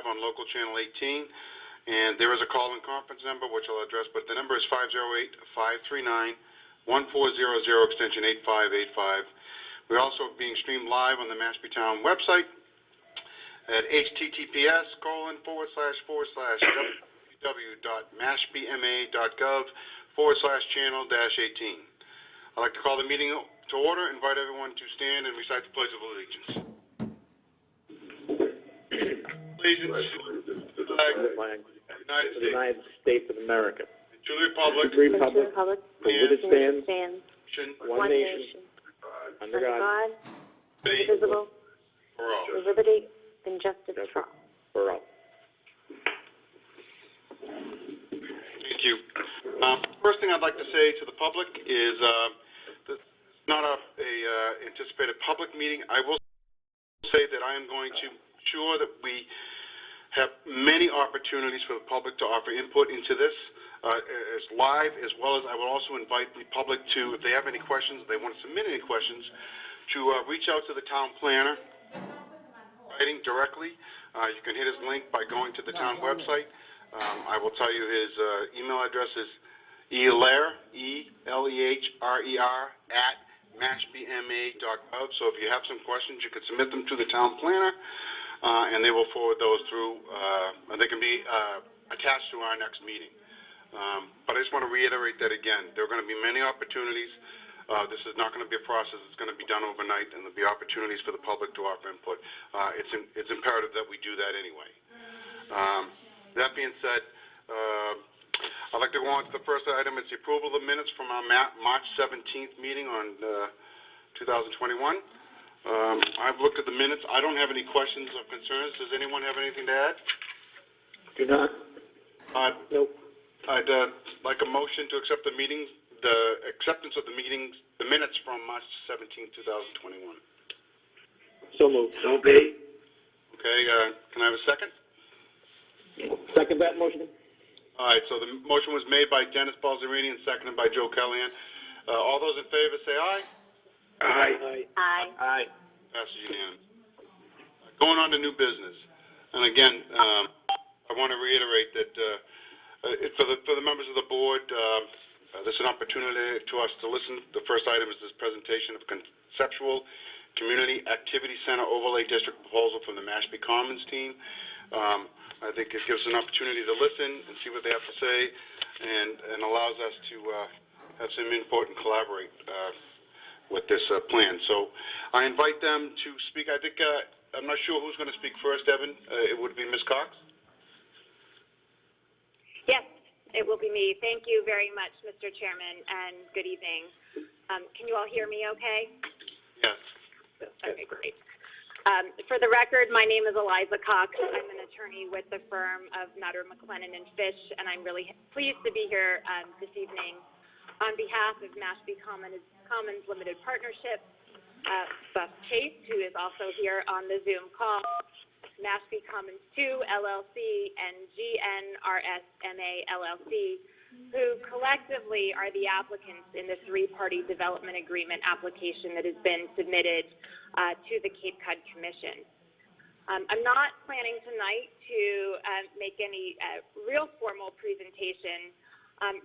live on local channel 18. And there is a call-in conference number, which I'll address, but the number is 508-539-1400, extension 8585. We're also being streamed live on the Mashpee Town website at https://www.mashpeema.gov/channel-18. I'd like to call the meeting to order, invite everyone to stand and recite the Pledge of Allegiance. Allegiance to the flag of the United States of America, to the republic for which it stands, one nation, under God, indivisible, with liberty and justice for all. Thank you. First thing I'd like to say to the public is this is not a anticipated public meeting. I will say that I am going to ensure that we have many opportunities for the public to offer input into this as live, as well as I will also invite the public to, if they have any questions, if they want to submit any questions, to reach out to the town planner, writing directly. You can hit his link by going to the town website. I will tell you his email address is eleher, E-L-E-H-R-E-R, @mashpeema.gov. So if you have some questions, you can submit them to the town planner. And they will forward those through, and they can be attached to our next meeting. But I just want to reiterate that again. There are going to be many opportunities. This is not going to be a process that's going to be done overnight, and there'll be opportunities for the public to offer input. It's imperative that we do that anyway. That being said, I'd like to go on to the first item. It's the approval of the minutes from our March 17th meeting on 2021. I've looked at the minutes. I don't have any questions or concerns. Does anyone have anything to add? Do not. Nope. I'd like a motion to accept the acceptance of the minutes from March 17, 2021. So moved. So be. Okay, can I have a second? Second that motion. All right, so the motion was made by Dennis Balzerini and seconded by Joe Callahan. All those in favor say aye. Aye. Aye. Aye. Passes unanimous. Going on to new business, and again, I want to reiterate that for the members of the board, this is an opportunity to us to listen. The first item is this presentation of Conceptual Community Activity Center Overlay District proposal from the Mashpee Commons team. I think it gives us an opportunity to listen and see what they have to say, and allows us to have some input and collaborate with this plan. So I invite them to speak. I think, I'm not sure who's going to speak first, Evan. It would be Ms. Cox? Yes, it will be me. Thank you very much, Mr. Chairman, and good evening. Can you all hear me okay? Yes. Okay, great. For the record, my name is Eliza Cox. I'm an attorney with the firm of Nutter, McLennan & Fish, and I'm really pleased to be here this evening on behalf of Mashpee Commons Limited Partnership, Buff Chase, who is also here on the Zoom call, Mashpee Commons 2 LLC, and GNRSMA LLC, who collectively are the applicants in the three-party development agreement application that has been submitted to the Cape Cod Commission. I'm not planning tonight to make any real formal presentation.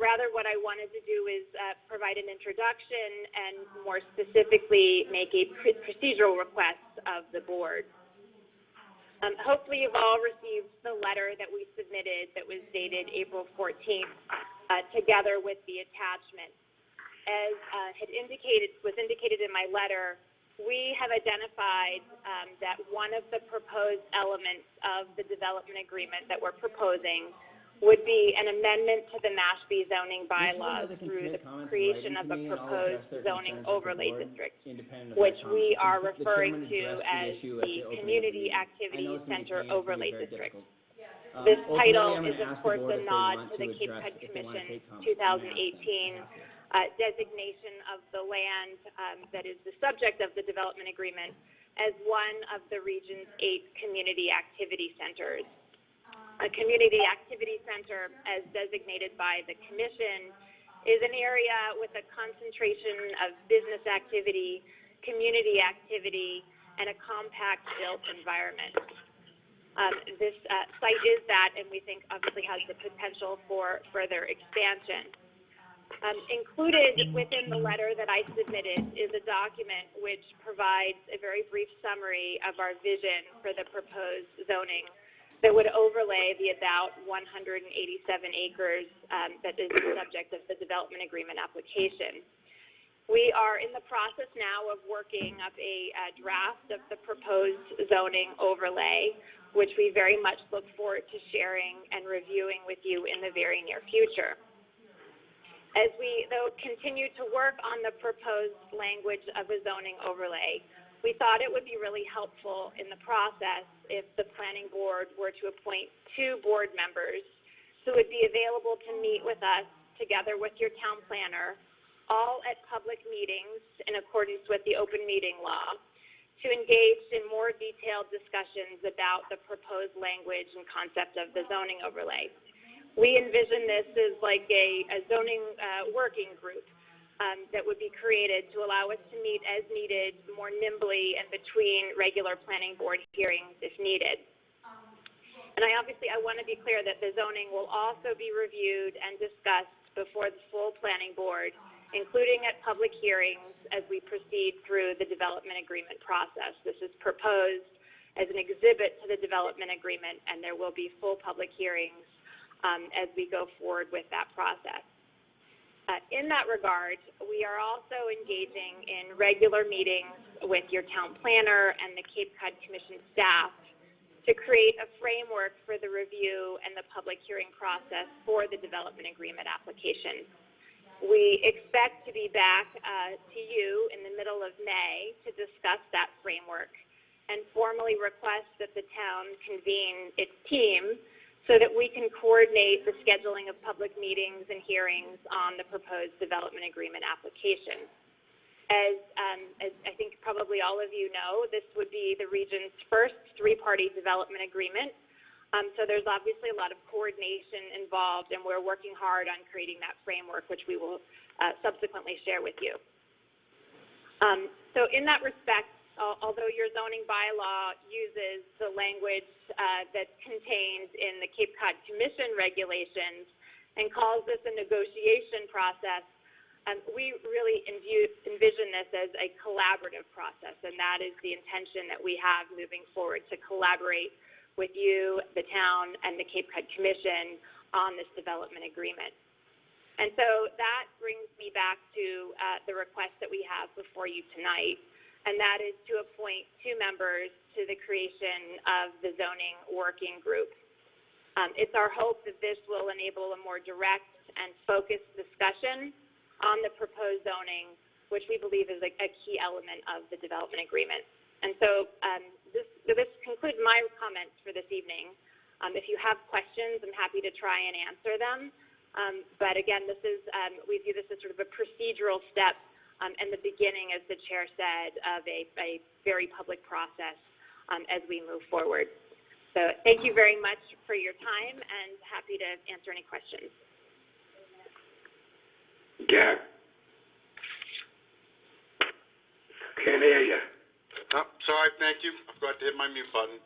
Rather, what I wanted to do is provide an introduction and more specifically make a procedural request of the board. Hopefully you've all received the letter that we submitted that was dated April 14th together with the attachment. As was indicated in my letter, we have identified that one of the proposed elements of the development agreement that we're proposing would be an amendment to the Mashpee zoning bylaws through the creation of a proposed zoning overlay district, which we are referring to as the Community Activity Center Overlay District. This title is, of course, a nod to the Cape Cod Commission 2018 designation of the land that is the subject of the development agreement as one of the region's 8 community activity centers. A community activity center, as designated by the Commission, is an area with a concentration of business activity, community activity, and a compact built environment. This site is that, and we think obviously has the potential for further expansion. Included within the letter that I submitted is a document which provides a very brief summary of our vision for the proposed zoning that would overlay the about 187 acres that is the subject of the development agreement application. We are in the process now of working up a draft of the proposed zoning overlay, which we very much look forward to sharing and reviewing with you in the very near future. As we, though, continue to work on the proposed language of a zoning overlay, we thought it would be really helpful in the process if the planning board were to appoint 2 board members who would be available to meet with us together with your town planner, all at public meetings in accordance with the open meeting law, to engage in more detailed discussions about the proposed language and concept of the zoning overlay. We envision this as like a zoning working group that would be created to allow us to meet as needed, more nimbly, and between regular planning board hearings if needed. And I want to be clear that the zoning will also be reviewed and discussed before the full planning board, including at public hearings as we proceed through the development agreement process. This is proposed as an exhibit to the development agreement, and there will be full public hearings as we go forward with that process. In that regard, we are also engaging in regular meetings with your town planner and the Cape Cod Commission staff to create a framework for the review and the public hearing process for the development agreement application. We expect to be back to you in the middle of May to discuss that framework and formally request that the town convene its team so that we can coordinate the scheduling of public meetings and hearings on the proposed development agreement application. As I think probably all of you know, this would be the region's first 3-party development agreement. So there's obviously a lot of coordination involved, and we're working hard on creating that framework, which we will subsequently share with you. So in that respect, although your zoning bylaw uses the language that's contained in the Cape Cod Commission regulations and calls this a negotiation process, we really envision this as a collaborative process, and that is the intention that we have moving forward, to collaborate with you, the town, and the Cape Cod Commission on this development agreement. And so that brings me back to the request that we have before you tonight, and that is to appoint 2 members to the creation of the zoning working group. It's our hope that this will enable a more direct and focused discussion on the proposed zoning, which we believe is a key element of the development agreement. And so this concludes my comments for this evening. If you have questions, I'm happy to try and answer them. But again, this is we view this as sort of a procedural step and the beginning, as the chair said, of a very public process as we move forward. So thank you very much for your time, and happy to answer any questions. Yeah. Can't hear you. Oh, sorry, thank you. I forgot to hit my mute button.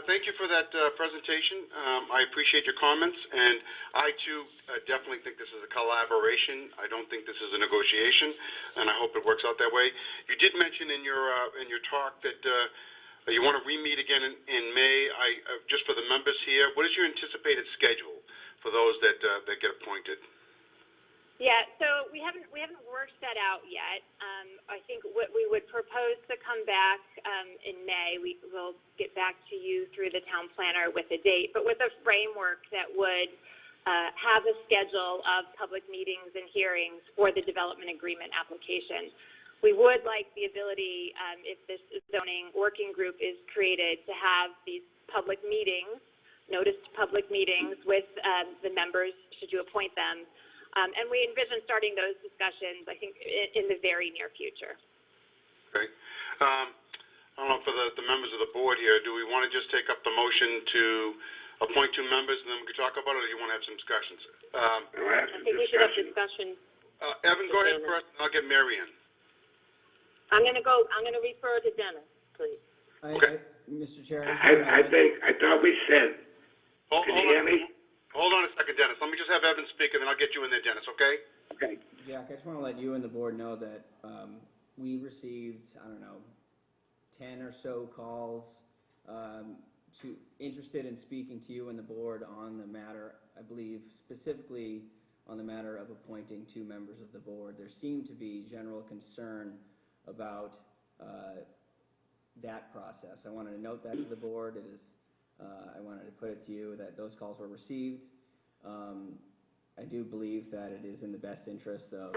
Thank you for that presentation. I appreciate your comments, and I too definitely think this is a collaboration. I don't think this is a negotiation, and I hope it works out that way. You did mention in your talk that you want to re-meet again in May. Just for the members here, what is your anticipated schedule for those that get appointed? Yeah, so we haven't worked that out yet. I think what we would propose to come back in May, we will get back to you through the town planner with a date, but with a framework that would have a schedule of public meetings and hearings for the development agreement application. We would like the ability, if this zoning working group is created, to have these public meetings, noticed public meetings with the members, should you appoint them. And we envision starting those discussions, I think, in the very near future. Okay. I don't know, for the members of the board here, do we want to just take up the motion to appoint 2 members and then we can talk about it, or do you want to have some discussions? I think we should have discussion. Evan, go ahead first, and I'll get Mary in. I'm going to refer to Dennis, please. Okay. Mr. Chair, I thought we said, can you hear me? Hold on a second, Dennis. Let me just have Evan speak, and then I'll get you in there, Dennis, okay? Okay. Jack, I just want to let you and the board know that we received, 10 or so calls interested in speaking to you and the board on the matter, I believe specifically on the matter of appointing 2 members of the board. There seemed to be general concern about that process. I wanted to note that to the board. I wanted to put it to you that those calls were received. I do believe that it is in the best interest of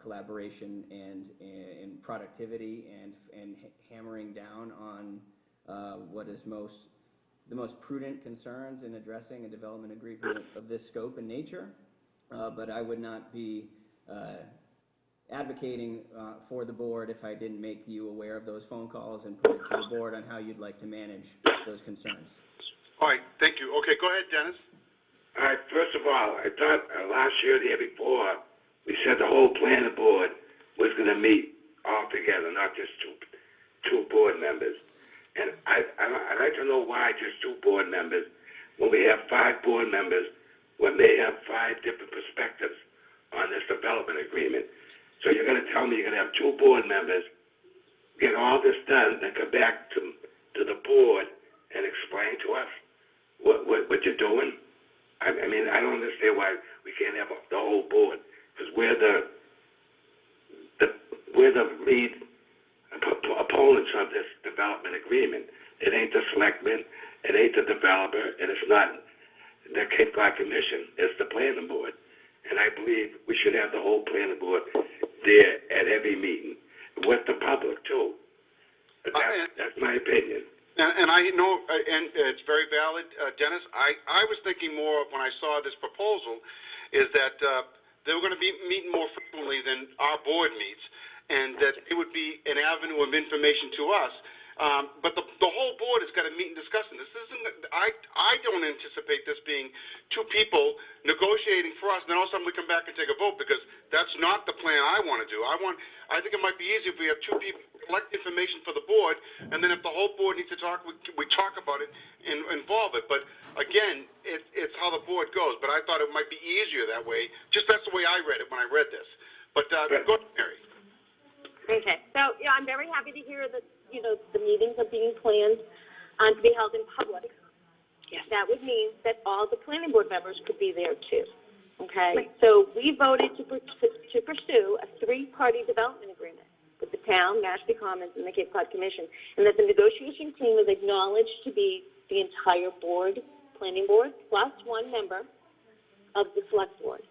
collaboration and productivity and hammering down on what is the most prudent concerns in addressing a development agreement of this scope and nature. But I would not be advocating for the board if I didn't make you aware of those phone calls and put it to the board on how you'd like to manage those concerns. All right, thank you. Okay, go ahead, Dennis. All right, first of all, I thought last year, the year before, we said the whole planning board was going to meet all together, not just two board members. And I'd like to know why just 2 board members when we have 5 board members when they have 5 different perspectives on this development agreement. So you're going to tell me you're going to have 2 board members get all this done, then come back to the board and explain to us what you're doing? I mean, I don't understand why we can't have the whole board, because we're the lead opponents of this development agreement. It ain't the selectmen, it ain't the developer, and it's not the Cape Cod Commission. It's the planning board. And I believe we should have the whole planning board there at every meeting with the public too. But that's my opinion. And I know, and it's very valid, Dennis. I was thinking more of when I saw this proposal is that they were going to be meeting more frequently than our board meets, and that it would be an avenue of information to us. But the whole board has got to meet and discuss this. I don't anticipate this being 2 people negotiating for us, and then all of a sudden we come back and take a vote, because that's not the plan I want to do. I think it might be easier if we have 2 people collect information for the board, and then if the whole board needs to talk, we talk about it and involve it. But again, it's how the board goes. But I thought it might be easier that way. Just that's the way I read it when I read this. But go ahead, Mary. Okay, so I'm very happy to hear that the meetings are being planned to be held in public. Yes. That would mean that all the planning board members could be there too. Okay, right. So we voted to pursue a 3-party development agreement with the town, Mashpee Commons, and the Cape Cod Commission, and that the negotiation team is acknowledged to be the entire board, planning board, plus 1 member of the select board.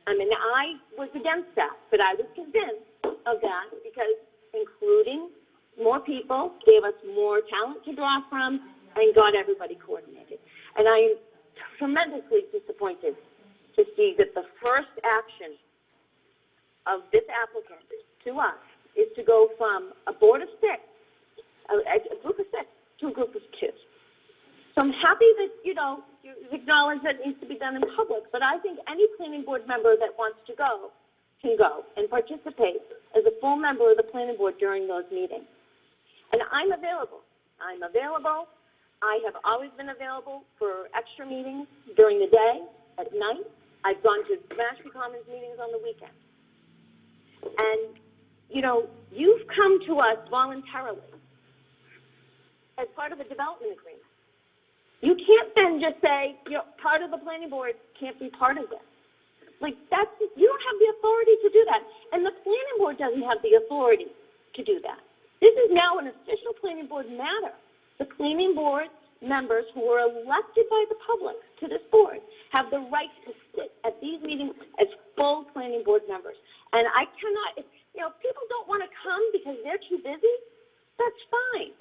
I mean, I was against that, but I was convinced of that because including more people gave us more talent to draw from and got everybody coordinated. And I am tremendously disappointed to see that the first action of this applicant to us is to go from a board of 6, a group of 6, to a group of 2. So I'm happy that, you acknowledge that it needs to be done in public, but I think any planning board member that wants to go can go and participate as a full member of the planning board during those meetings. And I'm available. I have always been available for extra meetings during the day, at night. I've gone to Mashpee Commons meetings on the weekend. And, you've come to us voluntarily as part of a development agreement. You can't then just say, part of the planning board can't be part of this. You don't have the authority to do that. And the planning board doesn't have the authority to do that. This is now an official planning board matter. The planning board members who were elected by the public to this board have the right to sit at these meetings as full planning board members. And I cannot, if people don't want to come because they're too busy, that's fine.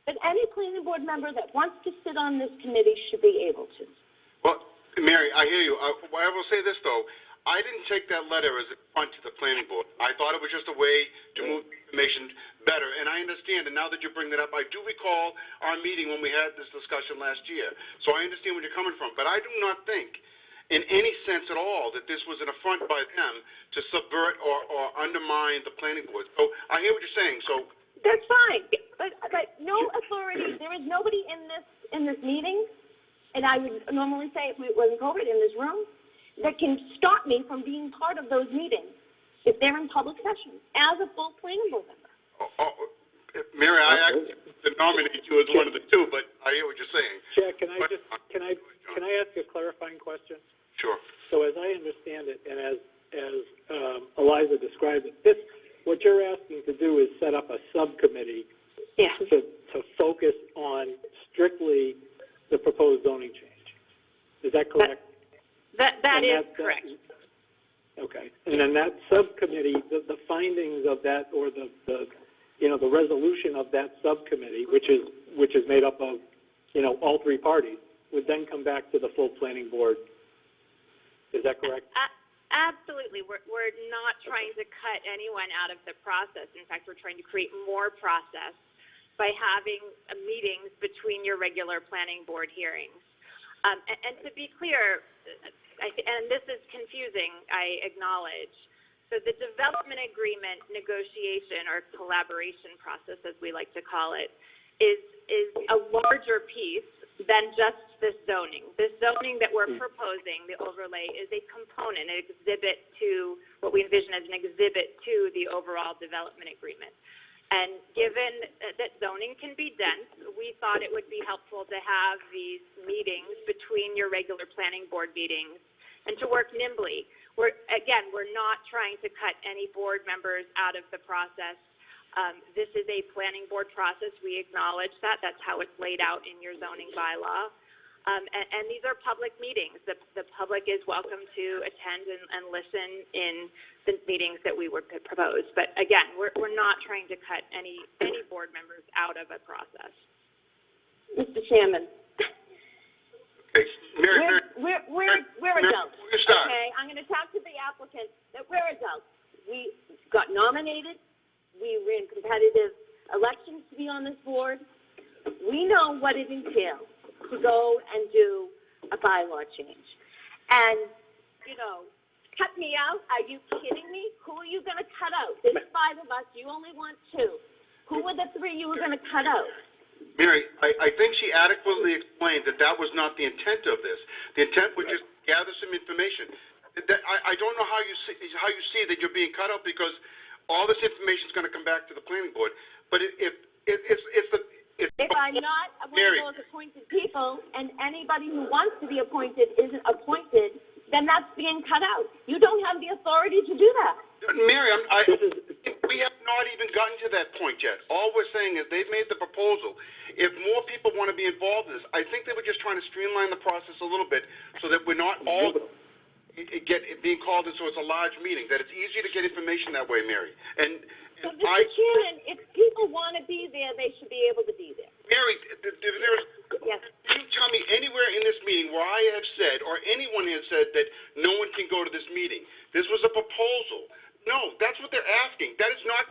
But any planning board member that wants to sit on this committee should be able to. Well, Mary, I hear you. I will say this, though. I didn't take that letter as a front to the planning board. I thought it was just a way to move information better. And I understand, and now that you bring that up, I do recall our meeting when we had this discussion last year. So I understand where you're coming from. But I do not think, in any sense at all, that this was an affront by them to subvert or undermine the planning board. So I hear what you're saying. So That's fine, but no authority, there is nobody in this meeting, and I would normally say if it wasn't COVID in this room, that can stop me from being part of those meetings if they're in public session as a full planning board member. Mary, I actually nominated you as one of the two, but I hear what you're saying. Chair, can I ask a clarifying question? Sure. So as I understand it, and as Eliza described it, what you're asking to do is set up a subcommittee Yeah. to focus on strictly the proposed zoning change. Is that correct? That is correct. Okay. And then that subcommittee, the findings of that, or the resolution of that subcommittee, which is made up of, all three parties, would then come back to the full planning board. Is that correct? Absolutely. We're not trying to cut anyone out of the process. In fact, we're trying to create more process by having meetings between your regular planning board hearings. And to be clear, and this is confusing, I acknowledge, so the development agreement negotiation or collaboration process, as we like to call it, is a larger piece than just this zoning. This zoning that we're proposing, the overlay, is a component, an exhibit to what we envision as an exhibit to the overall development agreement. And given that zoning can be dense, we thought it would be helpful to have these meetings between your regular planning board meetings and to work nimbly. We're not trying to cut any board members out of the process. This is a planning board process. We acknowledge that. That's how it's laid out in your zoning bylaw. And these are public meetings. The public is welcome to attend and listen in the meetings that we would propose. But again, we're not trying to cut any board members out of a process. Mr. Chairman. Okay. Mary, We're adults. Okay, I'm going to talk to the applicant that we're adults. We got nominated. We ran competitive elections to be on this board. We know what it entails to go and do a bylaw change. And, cut me out? Are you kidding me? Who are you going to cut out? There's 5 of us. You only want 2. Who were the 3 you were going to cut out? Mary, I think she adequately explained that was not the intent of this. The intent was just gather some information. I don't know how you see that you're being cut out, because all this information is going to come back to the planning board. But if I'm not one Mary, of those appointed people, and anybody who wants to be appointed isn't appointed, then that's being cut out. You don't have the authority to do that. Mary, we have not even gotten to that point yet. All we're saying is they've made the proposal. If more people want to be involved in this, I think they were just trying to streamline the process a little bit so that we're not all being called in, so it's a large meeting, that it's easier to get information that way, Mary. And So, Mr. Chairman, if people want to be there, they should be able to be there. Mary, Yes. can you tell me anywhere in this meeting where I have said, or anyone has said, that no one can go to this meeting? This was a proposal. No, that's what they're asking. That is not,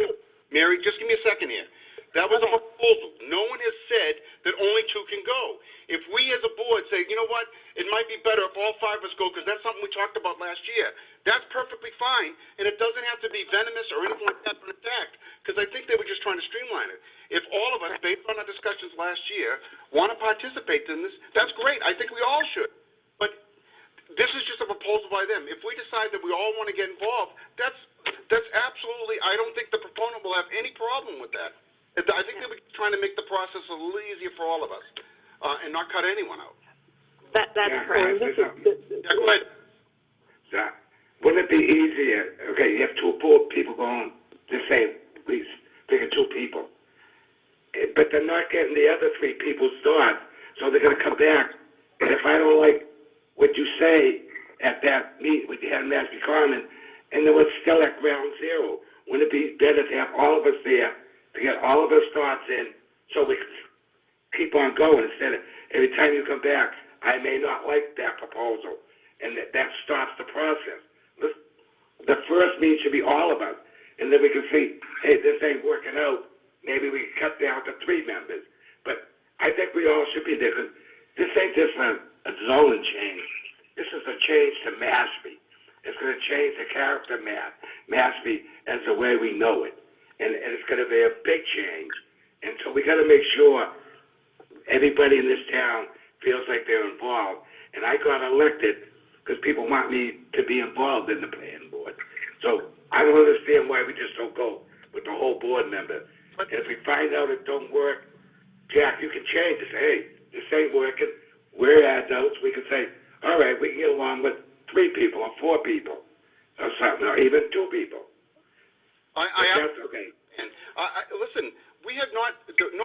Mary, just give me a second here. That was a proposal. No one has said that only 2 can go. If we as a board say, you know what, it might be better if all 5 of us go, because that's something we talked about last year, that's perfectly fine, and it doesn't have to be venomous or anything like that for an attack, because I think they were just trying to streamline it. If all of us, based on our discussions last year, want to participate in this, that's great. I think we all should. But this is just a proposal by them. If we decide that we all want to get involved, that's absolutely, I don't think the proponent will have any problem with that. I think they were trying to make the process a little easier for all of us, and not cut anyone out. That's correct. Go ahead. Wouldn't it be easier, okay, you have 2 board people going, just say, please, pick 2 people. But they're not getting the other 3 people's thoughts, so they're going to come back. And if I don't like what you say at that meeting with the head of Mashpee Common, and then we're still at ground zero, wouldn't it be better to have all of us there to get all of us thoughts in, so we can keep on going, instead of every time you come back, I may not like that proposal, and that stops the process. The first meeting should be all of us, and then we can see, hey, this ain't working out. Maybe we can cut down to 3 members. But I think we all should be there, because this ain't just a zoning change. This is a change to Mashpee. It's going to change the character of Mashpee as the way we know it. and it's gonna be a big change. And so we gotta make sure everybody in this town feels like they're involved. And I got elected because people want me to be involved in the planning board. So I don't understand why we just don't go with the whole board member. And if we find out it don't work, Jack, you can change it. Say, hey, this ain't working. We're adults. We can say, all right, we can get along with 3 people or 4 people or something, or even 2 people. That's okay. And listen, we had no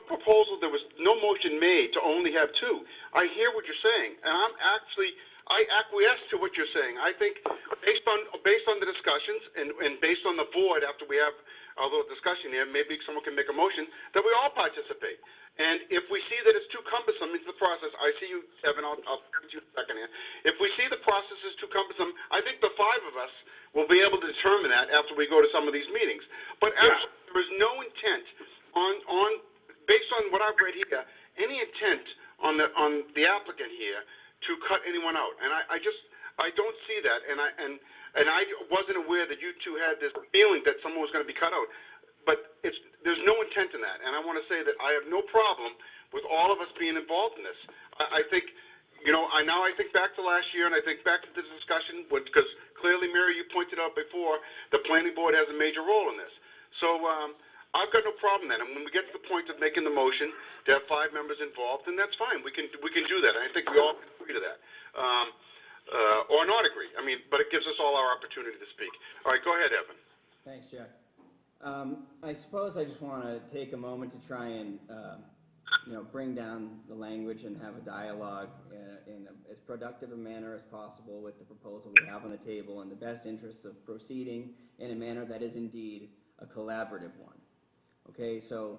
proposal, there was no motion made to only have 2. I hear what you're saying, and I acquiesce to what you're saying. I think based on the discussions and based on the board, after we have a little discussion here, maybe someone can make a motion that we all participate. And if we see that it's too cumbersome into the process, I see you, Evan, I'll give you a second here. If we see the process is too cumbersome, I think the 5 of us will be able to determine that after we go to some of these meetings. But absolutely, there is no intent based on what I've read here, any intent on the applicant here to cut anyone out. And I don't see that, and I wasn't aware that you two had this feeling that someone was going to be cut out. But there's no intent in that, and I want to say that I have no problem with all of us being involved in this. I think, now I think back to last year, and I think back to this discussion, because clearly, Mary, you pointed out before, the planning board has a major role in this. So I've got no problem then, and when we get to the point of making the motion to have 5 members involved, then that's fine. We can do that, and I think we all can agree to that. Or not agree. I mean, but it gives us all our opportunity to speak. All right, go ahead, Evan. Thanks, Jack. I suppose I just want to take a moment to try and, bring down the language and have a dialogue in as productive a manner as possible with the proposal we have on the table in the best interests of proceeding in a manner that is indeed a collaborative one. Okay, so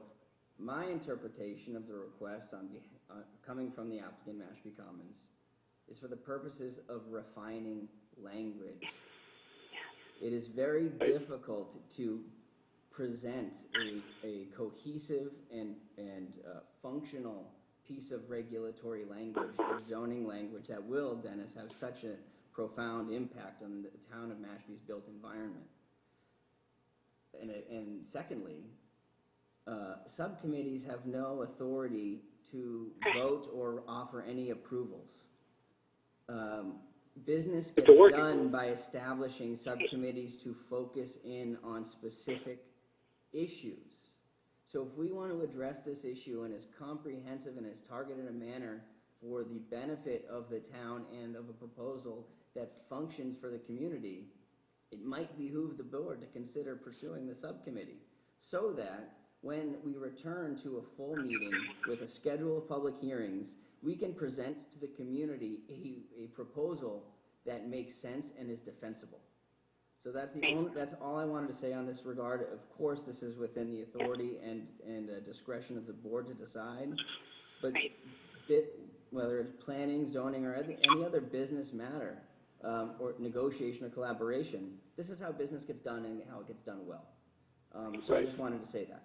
my interpretation of the request coming from the applicant, Mashpee Commons, is for the purposes of refining language. It is very difficult to present a cohesive and functional piece of regulatory language, or zoning language, that will, Dennis, have such a profound impact on the town of Mashpee's built environment. And secondly, subcommittees have no authority to vote or offer any approvals. Business gets done by establishing subcommittees to focus in on specific issues. So if we want to address this issue in as comprehensive and as targeted a manner for the benefit of the town and of a proposal that functions for the community, it might behoove the board to consider pursuing the subcommittee, so that when we return to a full meeting with a schedule of public hearings, we can present to the community a proposal that makes sense and is defensible. So that's all I wanted to say on this regard. Of course, this is within the authority and discretion of the board to decide. But whether it's planning, zoning, or any other business matter, or negotiation or collaboration, this is how business gets done and how it gets done well. So I just wanted to say that.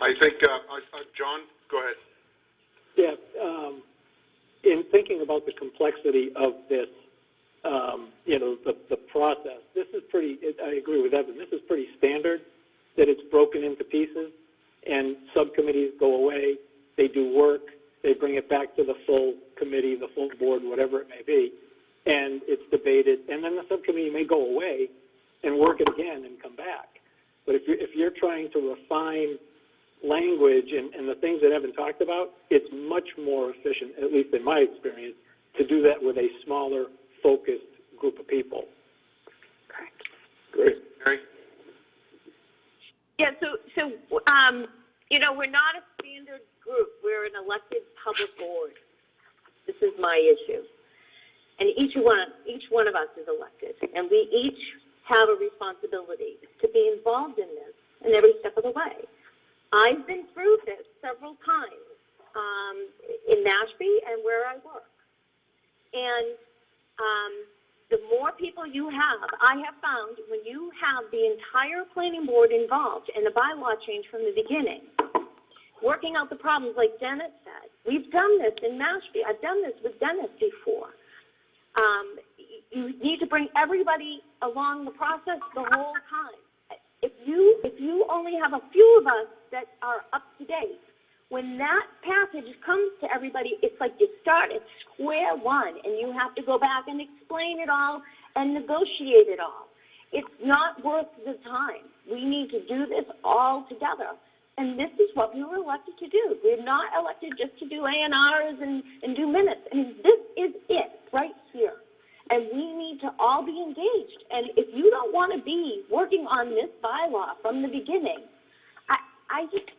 I think, John, go ahead. Yeah, in thinking about the complexity of this, the process, this is pretty, I agree with Evan, this is pretty standard, that it's broken into pieces, and subcommittees go away, they do work, they bring it back to the full committee, the full board, whatever it may be, and it's debated, and then the subcommittee may go away and work it again and come back. But if you're trying to refine language and the things that Evan talked about, it's much more efficient, at least in my experience, to do that with a smaller, focused group of people. Correct. Great. Mary? Yeah, so we're not a standard group. We're an elected public board. This is my issue. And each one of us is elected, and we each have a responsibility to be involved in this in every step of the way. I've been through this several times in Mashpee and where I work. And the more people you have, I have found when you have the entire planning board involved and the bylaw change from the beginning, working out the problems like Dennis said. We've done this in Mashpee. I've done this with Dennis before. You need to bring everybody along the process the whole time. If if you only have a few of us that are up to date, when that passage comes to everybody, it's like you start at square one and you have to go back and explain it all and negotiate it all. It's not worth the time. We need to do this all together. And this is what we were elected to do. We're not elected just to do A&Rs and do minutes. I mean, this is it right here. And we need to all be engaged. And if you don't want to be working on this bylaw from the beginning, I just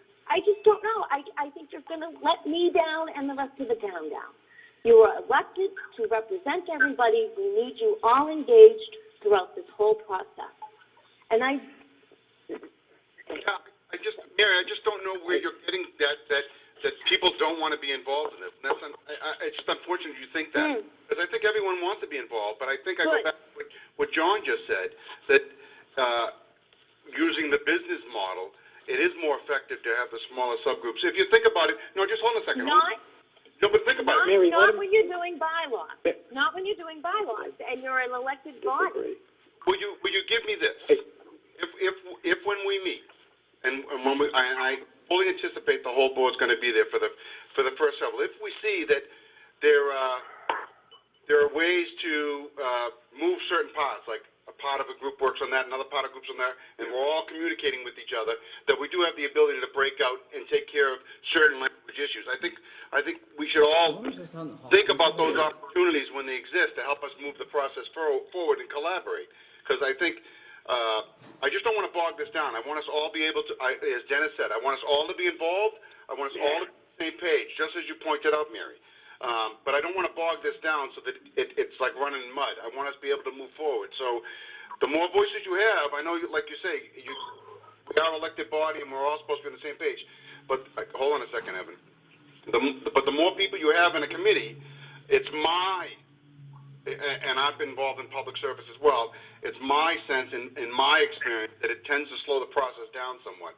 don't know. I think you're going to let me down and the rest of the town down. You were elected to represent everybody. We need you all engaged throughout this whole process. And Mary, I just don't know where you're getting that people don't want to be involved in it. That's it's just unfortunate you think that, because I think everyone wants to be involved. But I think I go back to what John just said, that using the business model, it is more effective to have the smaller subgroups. If you think about it, no, just hold on a second. No, but think about it. Mary, not when you're doing bylaws. Not when you're doing bylaws and you're an elected body. Will you give me this? If when we meet, and when I fully anticipate the whole board's going to be there for the first several. If we see that there are ways to move certain parts, like a part of a group works on that, another part of a group's on that, and we're all communicating with each other, that we do have the ability to break out and take care of certain language issues. I think we should all think about those opportunities when they exist to help us move the process forward and collaborate. Because I think I just don't want to bog this down. I want us all be able to, as Dennis said, I want us all to be involved. I want us all to be on the same page, just as you pointed out, Mary. But I don't want to bog this down so that it's like running in mud. I want us to be able to move forward. So the more voices you have, I know, like you say, we are an elected body and we're all supposed to be on the same page. But hold on a second, Evan. But the more people you have in a committee, it's and I've been involved in public service as well, it's my sense and in my experience that it tends to slow the process down somewhat.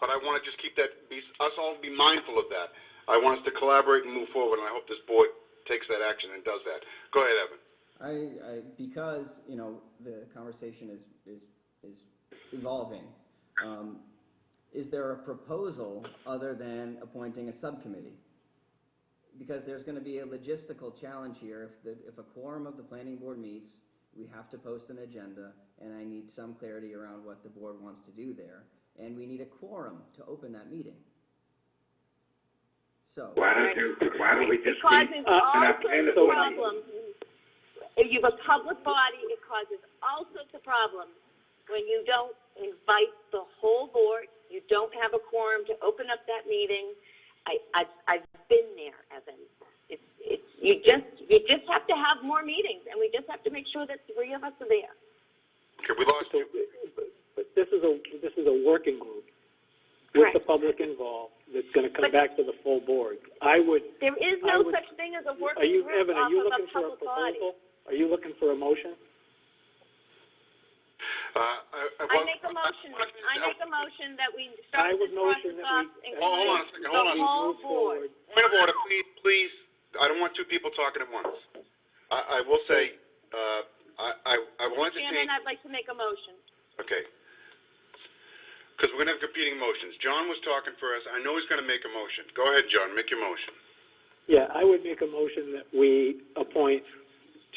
But I want to just keep us all be mindful of that. I want us to collaborate and move forward, and I hope this board takes that action and does that. Go ahead, Evan. Because, the conversation is evolving, is there a proposal other than appointing a subcommittee? Because there's going to be a logistical challenge here. If a quorum of the planning board meets, we have to post an agenda, and I need some clarity around what the board wants to do there. And we need a quorum to open that meeting. So why don't we just meet all sorts of problems. If you have a public body, it causes all sorts of problems when you don't invite the whole board, you don't have a quorum to open up that meeting. I've been there, Evan. You just have to have more meetings, and we just have to make sure that 3 of us are there. Okay, we lost you. But this is a working group with the public involved that's going to come back to the full board. There is no such thing as a working group. Evan, are you looking for a proposal? Are you looking for a motion? I make a motion that we start this process off and hold on a second. Hold on. The whole board. Point of order, please. I don't want 2 people talking at once. I will say, I want to change. Chairman, I'd like to make a motion. Okay. Because we're going to have competing motions. John was talking first. I know he's going to make a motion. Go ahead, John. Make your motion. Yeah, I would make a motion that we appoint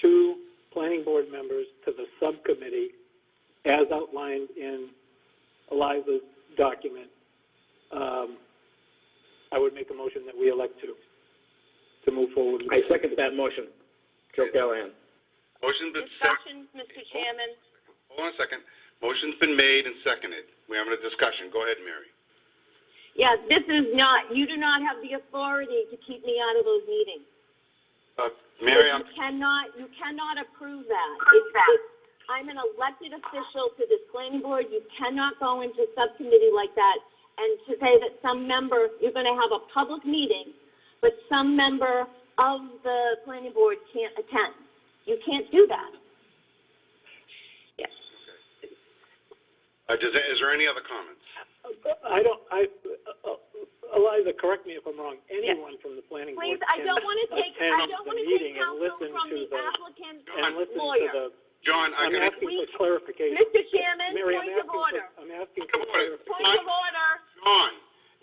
2 planning board members to the subcommittee as outlined in Eliza's document. I would make a motion that we elect to move forward. I second that motion. Joe Callahan. Motion's been Discussion, Mr. Chairman. Hold on a second. Motion's been made and seconded. We're having a discussion. Go ahead, Mary. Yeah, you do not have the authority to keep me out of those meetings. Mary, you cannot approve that. I'm an elected official to this planning board. You cannot go into a subcommittee like that and to say that some member, you're going to have a public meeting, but some member of the planning board can't attend. You can't do that. Yes. Is there any other comments? Eliza, correct me if I'm wrong. Anyone from the planning board Please, I don't want to take counsel meeting from and listen the to applicant's and listen lawyer. to the John, I'm asking for clarification. Mr. Chairman, Mary, point of order. I'm asking for Point clarification. Point of order. John,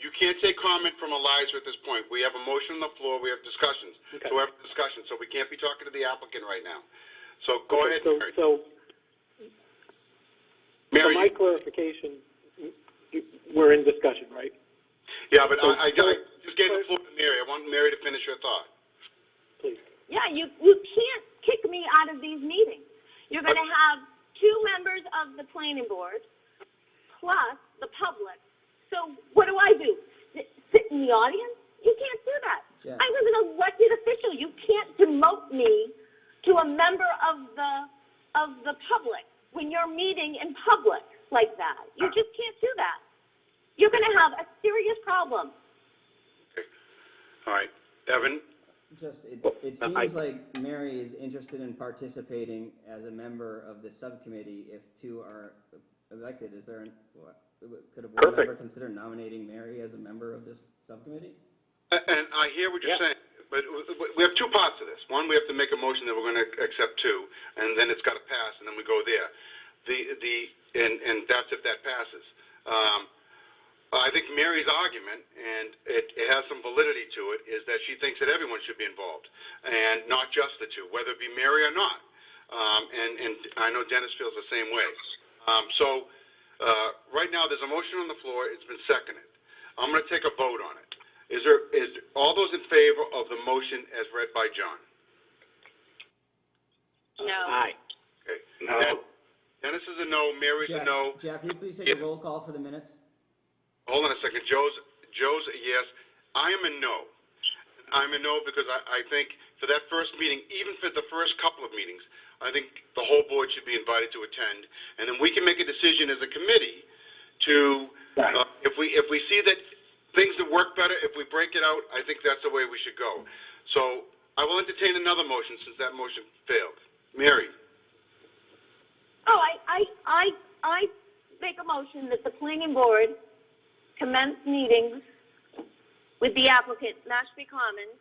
you can't take comment from Eliza at this point. We have a motion on the floor, we have discussions. Okay. So we have discussion, so we can't be talking to the applicant right now. So go ahead, Mary. So Mary, my clarification, we're in discussion, right? yeah, but I just gave the floor to Mary. I want Mary to finish her thought. Please. Yeah, you can't kick me out of these meetings. You're going to have two members of the planning board plus the public. So what do? Sit in the audience? You can't do that. Jen. I was an elected official. You can't demote me to a member of the public when you're meeting in public like that. You just can't do that. You're going to have a serious problem. Okay. All right. Evan? It seems like Mary is interested in participating as a member of the subcommittee if two are elected. Could a board member consider nominating Mary as a member of this subcommittee? And I hear what you're saying, but we have two parts to this. One, we have to make a motion that we're going to accept two, and then it's got to pass, and then we go there. And that's if that passes. I think Mary's argument, and it has some validity to it, is that she thinks that everyone should be involved, and not just the two, whether it be Mary or not. And I know Dennis feels the same way. So right now there's a motion on the floor. It's been seconded. I'm going to take a vote on it. Is all those in favor of the motion as read by John? No. Aye. Okay. No. Dennis is a no. Mary's a no. Jack, can you please take a roll call for the minutes? Hold on a second. Joe's a yes. I am a no. I'm a no because I think for that first meeting, even for the first couple of meetings, I think the whole board should be invited to attend, and then we can make a decision as a committee to, if we see that things that work better, if we break it out, I think that's the way we should go. So I will entertain another motion since that motion failed. Mary? Oh, I make a motion that the planning board commence meetings with the applicant, Mashpee Commons,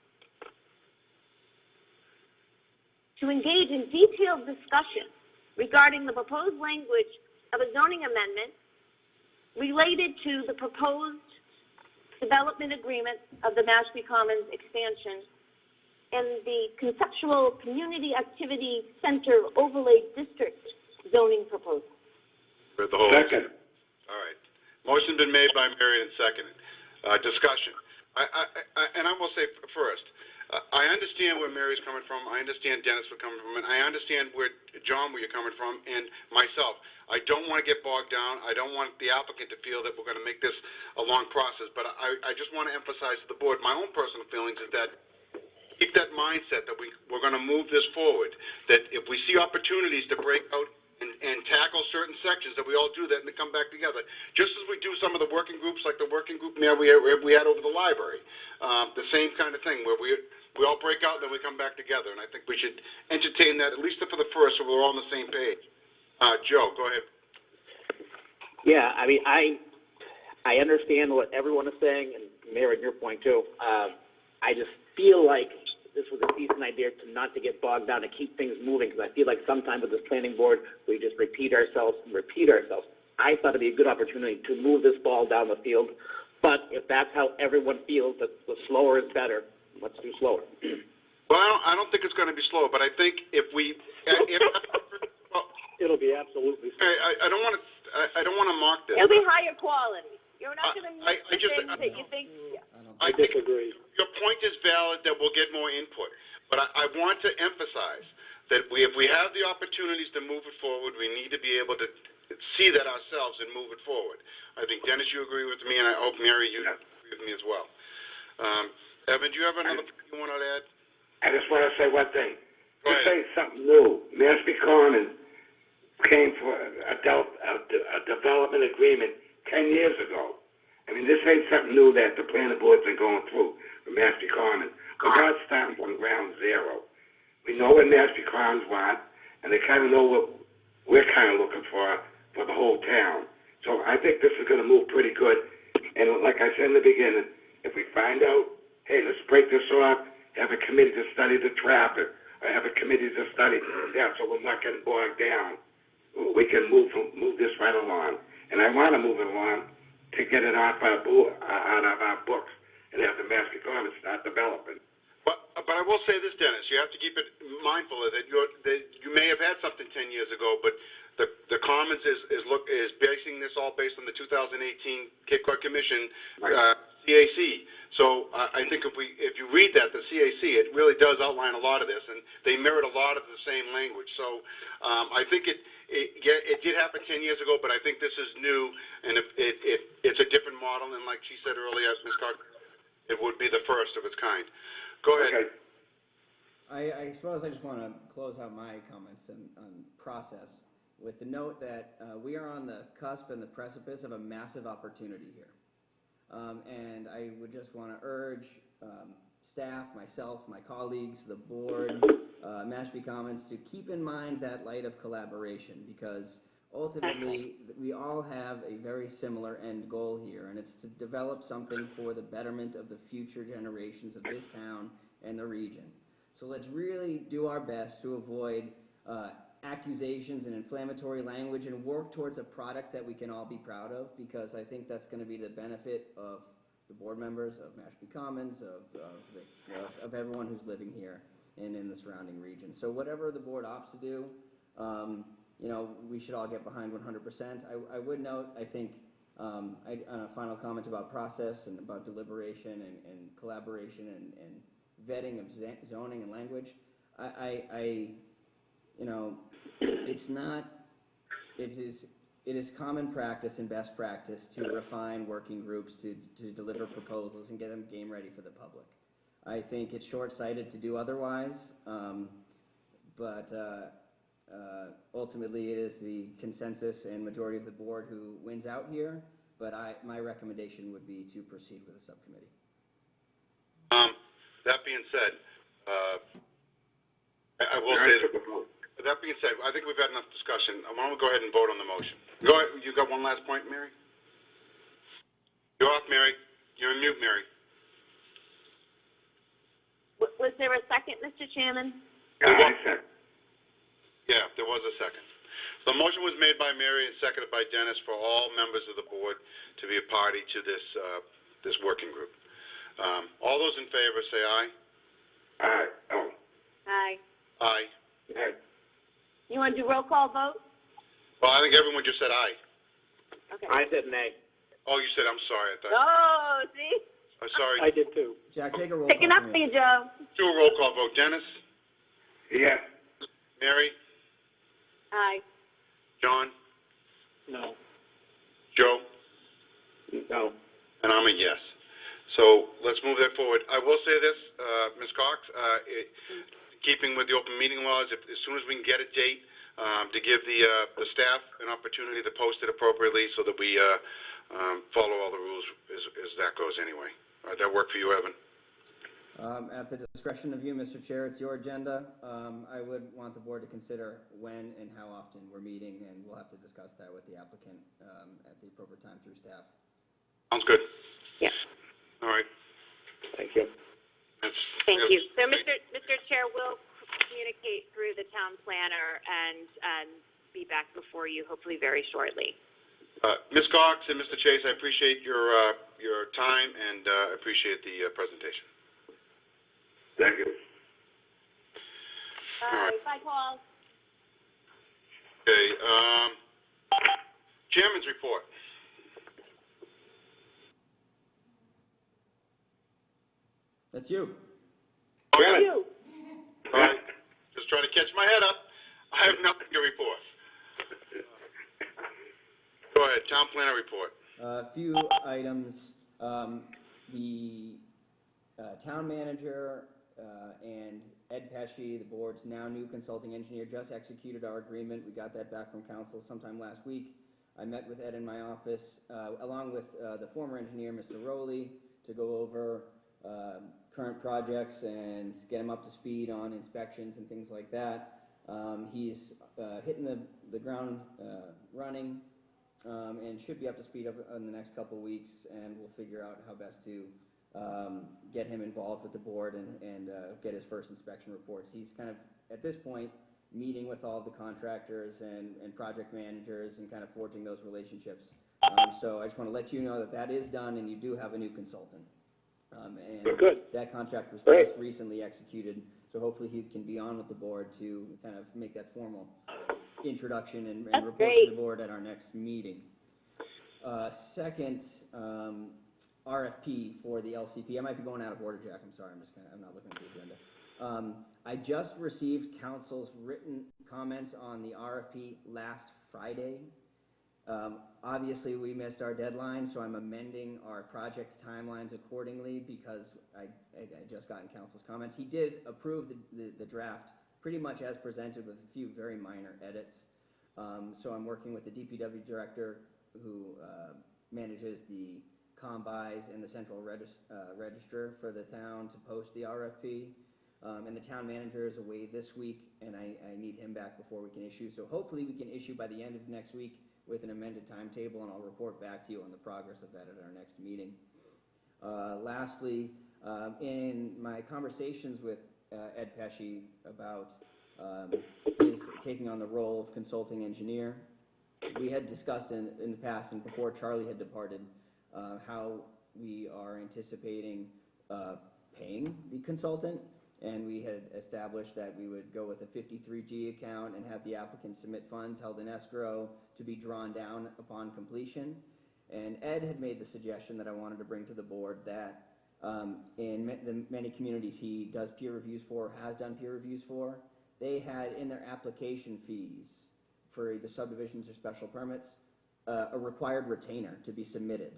to engage in detailed discussion regarding the proposed language of a zoning amendment related to the proposed development agreement of the Mashpee Commons expansion and the Conceptual Community Activity Center Overlay District zoning proposal. For the whole. Second. All right. Motion been made by Mary and seconded. Discussion. And I will say first, I understand where Mary's coming from. I understand Dennis was coming from, and I understand where John, where you're coming from, and myself. I don't want to get bogged down. I don't want the applicant to feel that we're going to make this a long process. But I just want to emphasize to the board, my own personal feelings is that keep that mindset that we're going to move this forward. That if we see opportunities to break out and tackle certain sections, that we all do that and they come back together. Just as we do some of the working groups, like the working group we had over the library. The same kind of thing where we all break out and then we come back together. And I think we should entertain that, at least for the first, so we're all on the same page. Joe, go ahead. Yeah, I mean, I understand what everyone is saying, and Mary, your point too. I just feel like this was a decent idea not to get bogged down, to keep things moving, because I feel like sometimes with this planning board, we just repeat ourselves. I thought it'd be a good opportunity to move this ball down the field, but if that's how everyone feels, that the slower is better, let's do slower. Well, I don't think it's going to be slow, but I think if It'll be absolutely. I don't want to mock this. It'll be higher quality. You're not going to I make just- things that you think. Yeah. I disagree. Your point is valid that we'll get more input, but I want to emphasize that if we have the opportunities to move it forward, we need to be able to see that ourselves and move it forward. I think, Dennis, you agree with me, and I hope, Mary, you agree with me as well. Evan, do you have another thing you want to add? I just want to say one thing. Go To ahead. say something new, Mashpee Commons came for a development agreement 10 years ago. I mean, this ain't something new that the planning board's been going through with Mashpee Commons. We're not starting from ground zero. We know what Mashpee Commons want, and they kind of know what we're kind of looking for the whole town. So I think this is going to move pretty good. And like I said in the beginning, if we find out, hey, let's break this off, have a committee to study the traffic, or have a committee to study that so we're not getting bogged down. We can move this right along. And I want to move it along to get it off our out of our books and have the Mashpee Commons start developing. But I will say this, Dennis, you have to keep it mindful of that you may have had something 10 years ago, but the Commons is basing this all based on the 2018 Cape Cod Commission, Right. CAC. So I think if you read that, the CAC, it really does outline a lot of this, and they mirrored a lot of the same language. So I think it did happen 10 years ago, but I think this is new, and it's a different model, and like she said earlier, Ms. Cox, it would be the first of its kind. Go ahead. Okay. I suppose I just want to close out my comments on process with the note that we are on the cusp and the precipice of a massive opportunity here. And I would just want to urge staff, myself, my colleagues, the board, Mashpee Commons to keep in mind that light of collaboration, because ultimately we all have a very similar end goal here, and it's to develop something for the betterment of the future generations of this town and the region. So let's really do our best to avoid accusations and inflammatory language and work towards a product that we can all be proud of, because I think that's going to be the benefit of the board members, of Mashpee Commons, of everyone who's living here and in the surrounding region. So whatever the board opts to do, we should all get behind 100%. I would note, I think, on a final comment about process and about deliberation and collaboration and vetting of zoning and language, it is common practice and best practice to refine working groups to deliver proposals and get them game ready for the public. I think it's short-sighted to do otherwise, but ultimately it is the consensus and majority of the board who wins out here, but my recommendation would be to proceed with a subcommittee. That being said, I will say that being said, I think we've had enough discussion. Why don't we go ahead and vote on the motion? Go ahead. You got one last point, Mary? You're off, Mary. You're on mute, Mary. Was there a second, Mr. Chairman? Yeah, there was a second. The motion was made by Mary and seconded by Dennis for all members of the board to be a party to this working group. All those in favor say aye. Aye. Oh. Aye. Aye. Aye. You want to do roll call vote? Well, I think everyone just said aye. Okay. I said nay. Oh, you said, I'm sorry. I thought. Oh, see? I'm sorry. I did too. Jack, take a roll Picking call up for for me. you, Joe. Do a roll call vote. Dennis? Yes. Mary? Aye. John? No. Joe? No. And I'm a yes. So let's move that forward. I will say this, Ms. Cox, keeping with the open meeting laws, as soon as we can get a date, to give the staff an opportunity to post it appropriately so that we follow all the rules as that goes anyway. All right, that work for you, Evan? At the discretion of you, Mr. Chair, it's your agenda. I would want the board to consider when and how often we're meeting, and we'll have to discuss that with the applicant at the appropriate time through staff. Sounds good. Yeah. All right. Thank you. Thank you. So, Mr. Chair, we'll communicate through the town planner and be back before you hopefully very shortly. Ms. Cox and Mr. Chase, I appreciate your time and appreciate the presentation. Thank you. Bye. Bye, Paul. Okay. Chairman's report. That's you. Oh, yeah. You. All right. Just trying to catch my head up. I have nothing to report. Go ahead. Town planner report. A few items. The town manager and Ed Pesci, the board's now new consulting engineer, just executed our agreement. We got that back from council sometime last week. I met with Ed in my office, along with the former engineer, Mr. Rowley, to go over current projects and get him up to speed on inspections and things like that. He's hitting the ground running and should be up to speed over in the next couple of weeks, and we'll figure out how best to get him involved with the board and get his first inspection reports. He's kind of, at this point, meeting with all the contractors and project managers and kind of forging those relationships. So I just want to let you know that that is done, and you do have a new consultant. And Good. that contract was Great. just recently executed, so hopefully he can be on with the board to kind of make that formal introduction and That's report great. to the board at our next meeting. Second, RFP for the LCP. I might be going out of order, Jack. I'm sorry. I'm not looking at the agenda. I just received council's written comments on the RFP last Friday. Obviously, we missed our deadline, so I'm amending our project timelines accordingly because I just gotten council's comments. He did approve the draft pretty much as presented with a few very minor edits. So I'm working with the DPW director who manages the combis and the central register for the town to post the RFP. And the town manager is away this week, and I need him back before we can issue. So hopefully we can issue by the end of next week with an amended timetable, and I'll report back to you on the progress of that at our next meeting. Lastly, in my conversations with Ed Pesci about his taking on the role of consulting engineer, we had discussed in the past and before Charlie had departed how we are anticipating paying the consultant. And we had established that we would go with a 53G account and have the applicant submit funds held in escrow to be drawn down upon completion. And Ed had made the suggestion that I wanted to bring to the board that in the many communities he does peer reviews for, has done peer reviews for, they had in their application fees for either subdivisions or special permits a required retainer to be submitted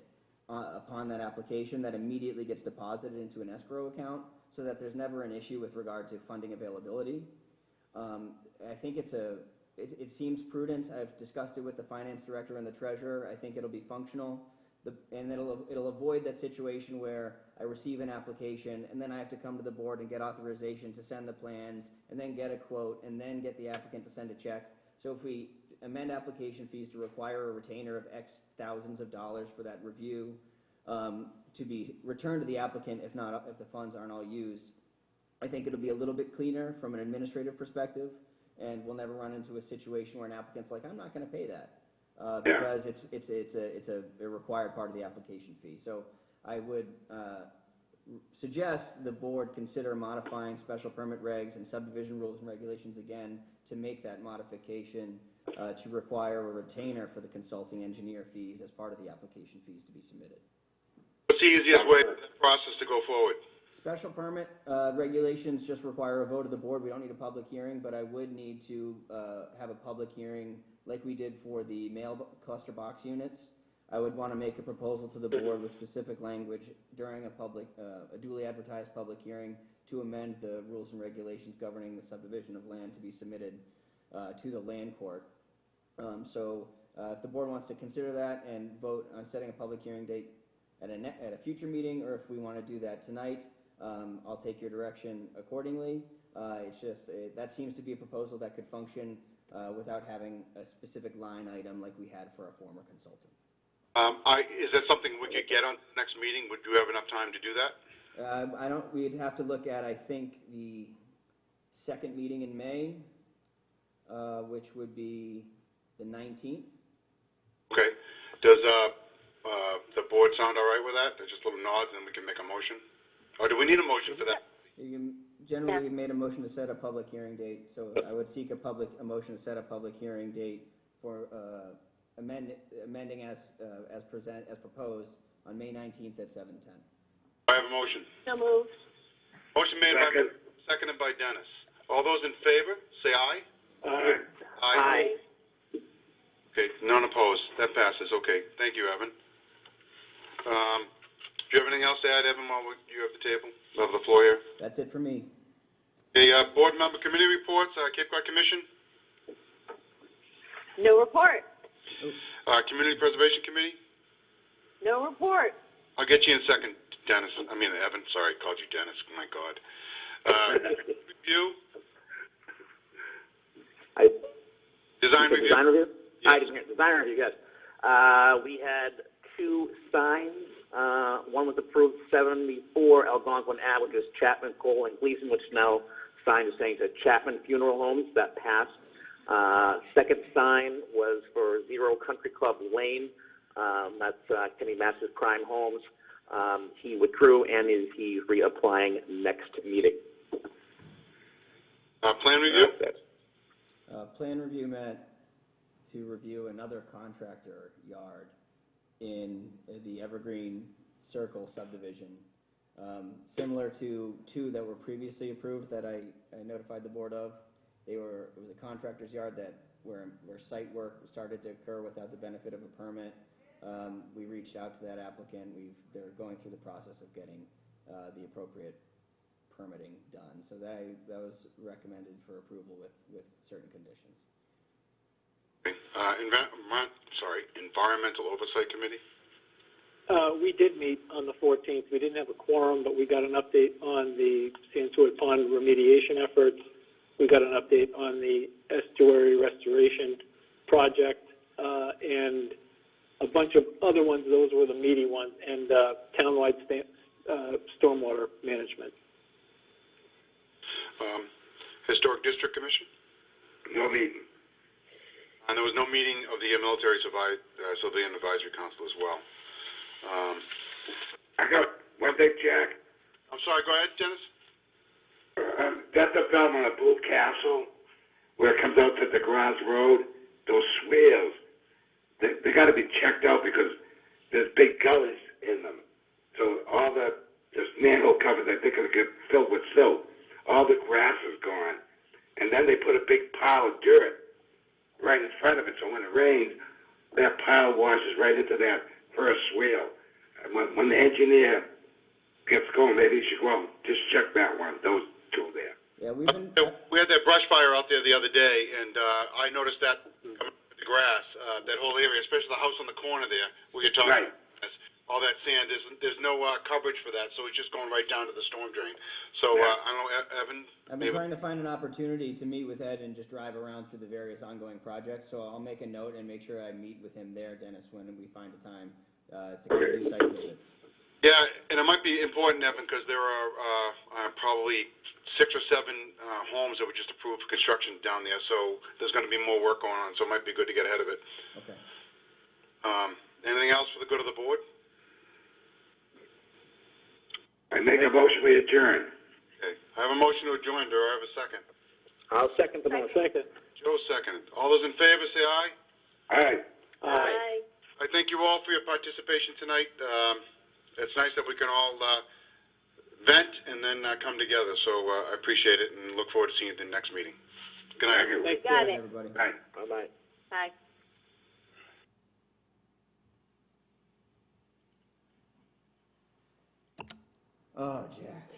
upon that application that immediately gets deposited into an escrow account, so that there's never an issue with regard to funding availability. I think it seems prudent. I've discussed it with the finance director and the treasurer. I think it'll be functional, and it'll avoid that situation where I receive an application and then I have to come to the board and get authorization to send the plans and then get a quote and then get the applicant to send a check. So if we amend application fees to require a retainer of X thousands of dollars for that review, to be returned to the applicant if the funds aren't all used, I think it'll be a little bit cleaner from an administrative perspective, and we'll never run into a situation where an applicant's like, I'm not going to pay that because it's a required part of the application fee. So I would suggest the board consider modifying special permit regs and subdivision rules and regulations again to make that modification to require a retainer for the consulting engineer fees as part of the application fees to be submitted. What's the easiest way for the process to go forward? Special permit regulations just require a vote of the board. We don't need a public hearing, but I would need to have a public hearing like we did for the mail cluster box units. I would want to make a proposal to the board with specific language during a duly advertised public hearing to amend the rules and regulations governing the subdivision of land to be submitted to the land court. So if the board wants to consider that and vote on setting a public hearing date at a future meeting, or if we want to do that tonight, I'll take your direction accordingly. It's just that seems to be a proposal that could function without having a specific line item like we had for our former consultant. Is that something we could get on the next meeting? Would you have enough time to do that? We'd have to look at, I think, the second meeting in May, which would be the 19th. Okay. Does the board sound all right with that? Just a little nod, and then we can make a motion? Or do we need a motion for that? Generally, we made a motion to set a public hearing date, so I would seek a motion to set a public hearing date for amending as proposed on May 19th at 7:10. I have a motion. So moved. Motion made by, seconded by Dennis. All those in favor, say aye. Aye. Aye. Okay, none opposed. That passes. Okay, thank you, Evan. Do you have anything else to add, Evan, while you have the table, of the floor here? That's it for me. Okay, board member committee reports, Cape Cod Commission, No report. Community Preservation Committee. No report. I'll get you in a second, Dennis. Evan, sorry, I called you Dennis. Oh, my God. Review. Design review. Design review? Yes. I didn't hear. Design review, yes. We had 2 signs. One was approved 74 Algonquin Ave, which is Chapman, Cole, and Gleason, which is now sign is saying to Chapman Funeral Homes, that passed. Second sign was for Zero Country Club Lane, that's Kenny Masters Crime Homes. He withdrew and he's reapplying next meeting. Plan review? That's it. Plan review meant to review another contractor yard in the Evergreen Circle subdivision. Similar to two that were previously approved that I notified the board of. It was a contractor's yard where site work started to occur without the benefit of a permit. We reached out to that applicant. They're going through the process of getting the appropriate permitting done. So that was recommended for approval with certain conditions. Environmental Oversight Committee? We did meet on the 14th. We didn't have a quorum, but we got an update on the Santuit Pond remediation efforts. We got an update on the estuary restoration project, and a bunch of other ones. Those were the meaty ones, and townwide stormwater management. Historic District Commission? No meeting. And there was no meeting of the Military Civilian Advisory Council as well. I got one thing, Jack. I'm sorry, go ahead, Dennis. That development of Blue Castle, where it comes out to the Grass Road, those swales, they got to be checked out because there's big gullies in them. So all this manhole covers, I think, will get filled with silt. All the grass is gone, and then they put a big pile of dirt right in front of it. So when it rains, that pile washes right into that first swale. And when the engineer gets going, maybe he should go out and just check that one. Those two there. Yeah, we had that brush fire out there the other day, and I noticed that coming with the grass, that whole area, especially the house on the corner there, where you're talking Right. about all that sand. There's no coverage for that, so it's just going right down to the storm drain. So I don't know, Evan. I've been trying to find an opportunity to meet with Ed and just drive around through the various ongoing projects. So I'll make a note and make sure I meet with him there, Dennis, when we find a time to kind of do site visits. Yeah, and it might be important, Evan, because there are probably 6 or 7 homes that were just approved for construction down there. So there's going to be more work going on. So it might be good to get ahead of it. Okay. Anything else for the good of the board? I make a motion we adjourn. Okay. I have a motion to adjourn. Do I have a second? I'll second the motion. Second. Joe seconded. All those in favor say aye. Aye. Aye. I thank you all for your participation tonight. It's nice that we can all vent and then come together. So I appreciate it and look forward to seeing you at the next meeting. Good night. Thanks, Got it. Everybody. Aye. Bye-bye. Bye. Oh, Jack.